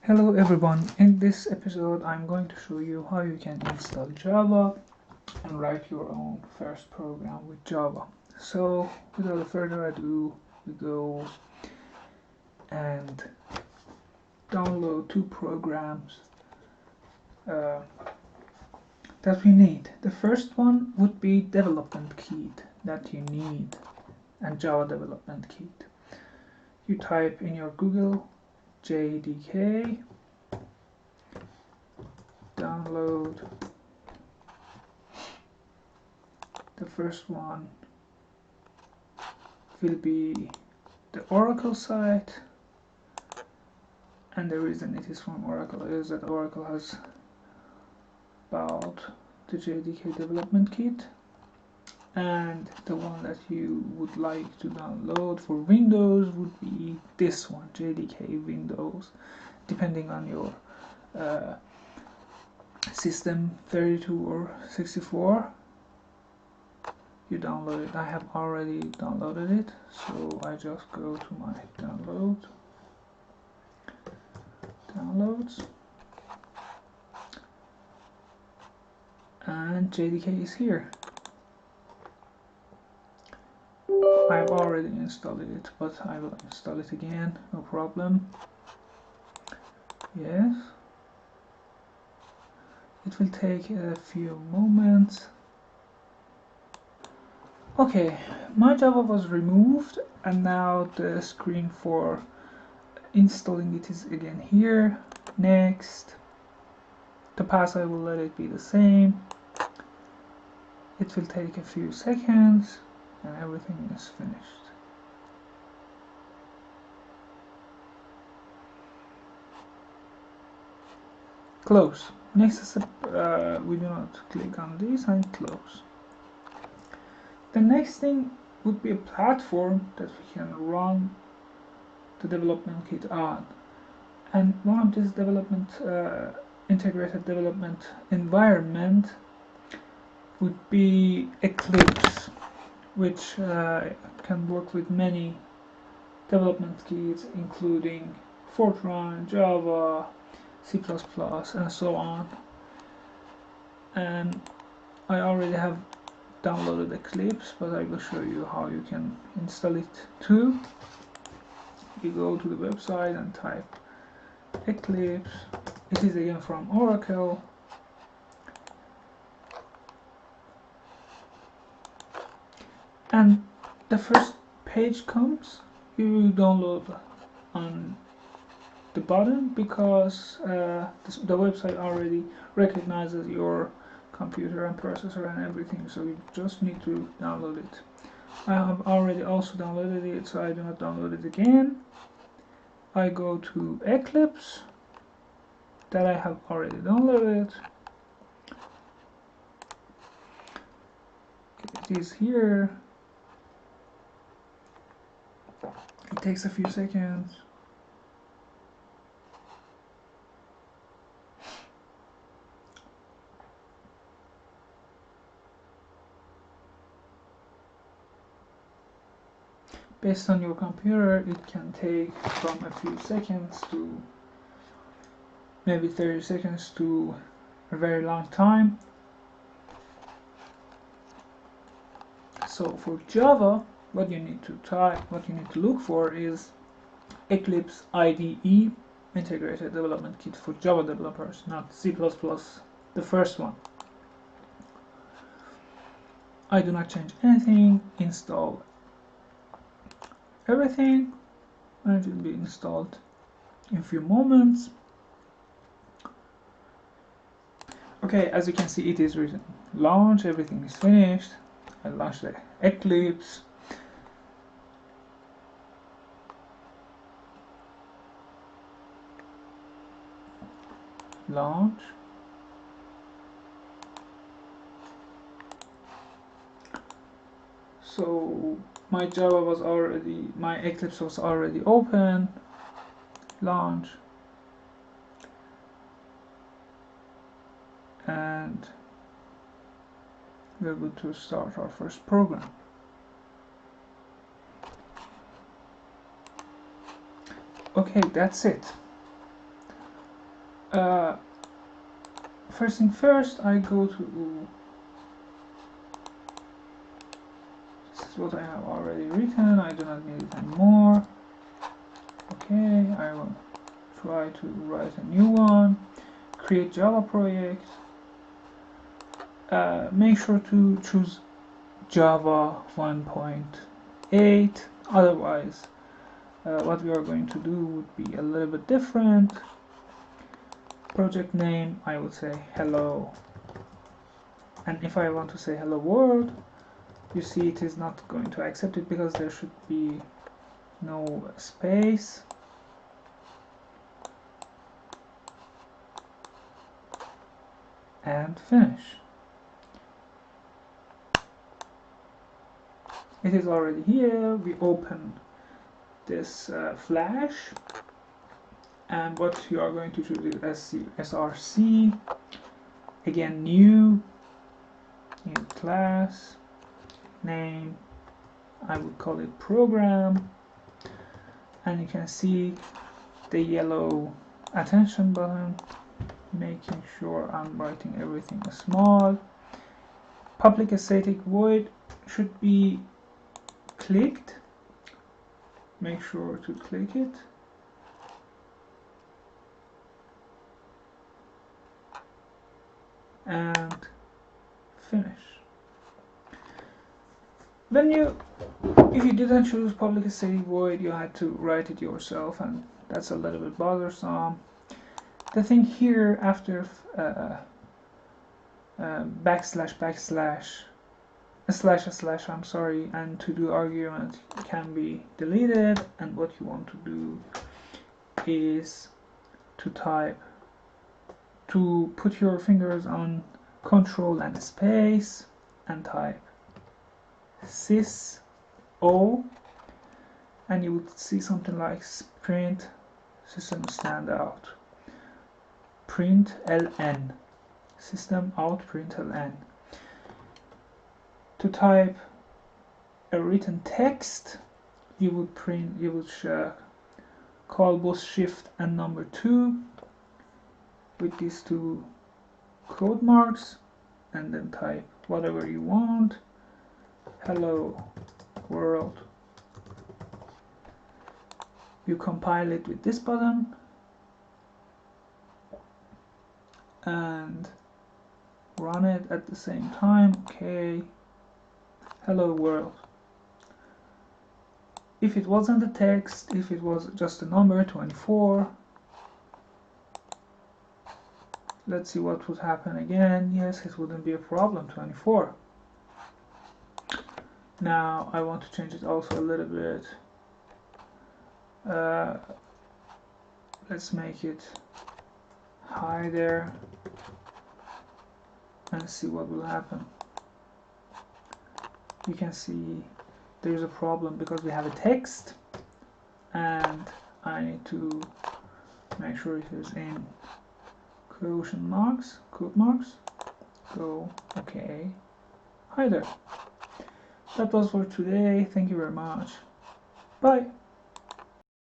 Hello everyone, in this episode I'm going to show you how you can install Java and write your own first program with Java. So without further ado, we go and download two programs uh, that we need. The first one would be Development Kit that you need, and Java Development Kit. You type in your Google JDK, download. The first one will be the Oracle site, and the reason it is from Oracle is that Oracle has bought the JDK development kit, and the one that you would like to download for Windows would be this one, JDK Windows, depending on your system, 32 or 64. You download it. I have already downloaded it, so I just go to my downloads, and JDK is here. I've already installed it, but I will install it again, no problem. Yes, it will take a few moments. Okay, my Java was removed, and now the screen for installing it is again here. Next. The path, I will let it be the same. It will take a few seconds and everything is finished. Close. Next step, we do not click on this and close. The next thing would be a platform that we can run the development kit on, and one of these integrated development environment would be Eclipse, which can work with many development kits, including Fortran, Java, C++, and so on. And I already have downloaded Eclipse, but I will show you how you can install it too. You go to the website and type Eclipse. It is again from Oracle. And the first page comes. You download on the button because the website already recognizes your computer and processor and everything, so you just need to download it. I have already also downloaded it, so I do not download it again. I go to Eclipse that I have already downloaded. It is here. It takes a few seconds. Based on your computer, it can take from a few seconds to maybe 30 seconds to a very long time. So for Java, what you need to look for is Eclipse IDE, Integrated Development Kit for Java developers, not C++, the first one. I do not change anything, install everything, and it will be installed in a few moments. Okay, as you can see, it is written launch, everything is finished. I launch the Eclipse. Launch. So my Eclipse was already open. Launch. And we're going to start our first program. Okay, that's it. first thing first, I go to, this is what I have already written, I do not need it anymore. Okay, I will try to write a new one, create Java project. Make sure to choose Java 1.8, otherwise what we are going to do would be a little bit different. Project name, I would say hello, and if I want to say hello world, you see it is not going to accept it because there should be no space. And finish. It is already here. We open this Flash, and what you are going to choose is src, again new class, name, I would call it program, and you can see the yellow attention button, making sure I'm writing everything small. Public static void should be clicked, make sure to click it, and finish. If you didn't choose public static void, you had to write it yourself, and that's a little bit bothersome. The thing here after // I'm sorry, and to do argument can be deleted, and what you want to do is to put your fingers on Control and space and type sys o, and you would see something like print system standout, print ln, system out print ln. To type a written text, you would call both shift and number 2 with these two quote marks, and then type whatever you want, hello world. You compile it with this button and run it at the same time. Okay, hello world. If it wasn't a text, if it was just a number 24, let's see what would happen again. Yes, it wouldn't be a problem, 24. Now I want to change it also a little bit. Let's make it high there and see what will happen. You can see there's a problem because we have a text, and I need to make sure it is in quote marks. Go, okay. Hi there. That was for today. Thank you very much. Bye.